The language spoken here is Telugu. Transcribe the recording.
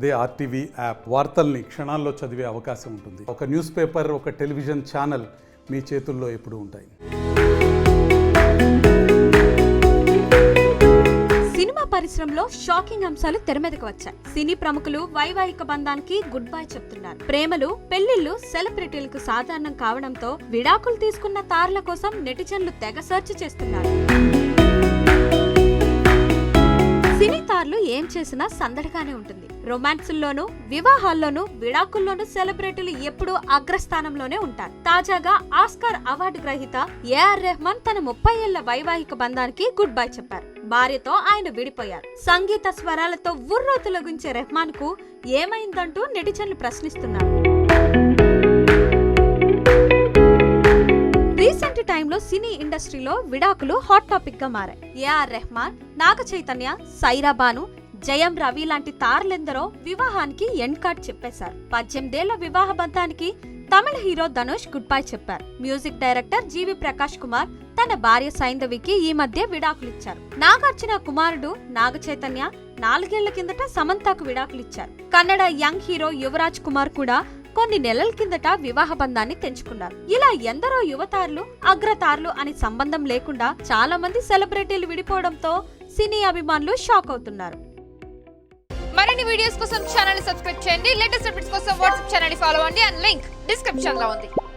అదే ఆర్టీవీ యాప్ వార్తల్ని క్షణాల్లో చదివే అవకాశం ఉంటుంది. ఒక న్యూస్ పేపర్, ఒక టెలివిజన్ ఛానల్ మీ చేతుల్లో ఎప్పుడూ ఉంటాయి. సినిమా పరిశ్రమలో షాకింగ్ అంశాలు తెర మీదకు వచ్చాయి. సినీ ప్రముఖులు వైవాహిక బంధానికి గుడ్ బై చెప్తున్నారు. ప్రేమలు, పెళ్లిళ్లు సెలబ్రిటీలకు సాధారణం కావడంతో విడాకులు తీసుకున్న తారల కోసం నెటిజన్లు తెగ సెర్చ్ చేస్తున్నారు. సినీ తారలు ఏం చేసినా సందడిగానే ఉంటుంది. రొమాన్సుల్లోనూ, వివాహాల్లోనూ, విడాకుల్లోనూ సెలబ్రిటీలు ఎప్పుడూ అగ్రస్థానంలోనే ఉంటారు. తాజాగా ఆస్కార్ అవార్డు గ్రహీత ఏఆర్ రెహమాన్ తన 30 ఏళ్ల వైవాహిక బంధానికి గుడ్ బై చెప్పారు. భార్యతో ఆయన విడిపోయారు. సంగీత స్వరాలతో ఉర్రూతలొగించే రెహమాన్ కు ఏమైందంటూ నెటిజన్లు ప్రశ్నిస్తున్నారు. రీసెంట్ టైంలో సినీ ఇండస్ట్రీలో విడాకులు హాట్ టాపిక్ గా మారాయి. ఏఆర్ రెహమాన్, నాగ చైతన్య, సైరా బాను, జయం రవి లాంటి తారలెందరో వివాహానికి ఎండ్ కార్డ్ చెప్పేశారు. 18 ఏళ్ల వివాహ బంధానికి తమిళ హీరో ధనుష్ గుడ్ బై చెప్పారు. మ్యూజిక్ డైరెక్టర్ జీవి ప్రకాష్ కుమార్ తన భార్య సైంధవికి ఈ మధ్య విడాకులిచ్చారు. నాగార్జున కుమారుడు నాగ చైతన్య 4 ఏళ్ల కిందట సమంతకు విడాకులిచ్చారు. కన్నడ యంగ్ హీరో యువరాజ్ కుమార్ కూడా కొన్ని నెలల కిందట వివాహ బంధాన్ని తెంచుకున్నారు. ఇలా ఎందరో యువతారులు, అగ్రతారులు అని సంబంధం లేకుండా చాలా మంది సెలబ్రిటీలు విడిపోవడంతో సినీ అభిమానులు షాక్ అవుతున్నారు. మరిన్ని వీడియోస్ కోసం ఛానల్ ని సబ్స్క్రైబ్ చేయండి. లేటెస్ట్ అప్డేట్స్ కోసం వాట్సాప్ ఛానల్ ని ఫాలో అవ్వండి. అండ్ లింక్ డిస్క్రిప్షన్ లో ఉంది.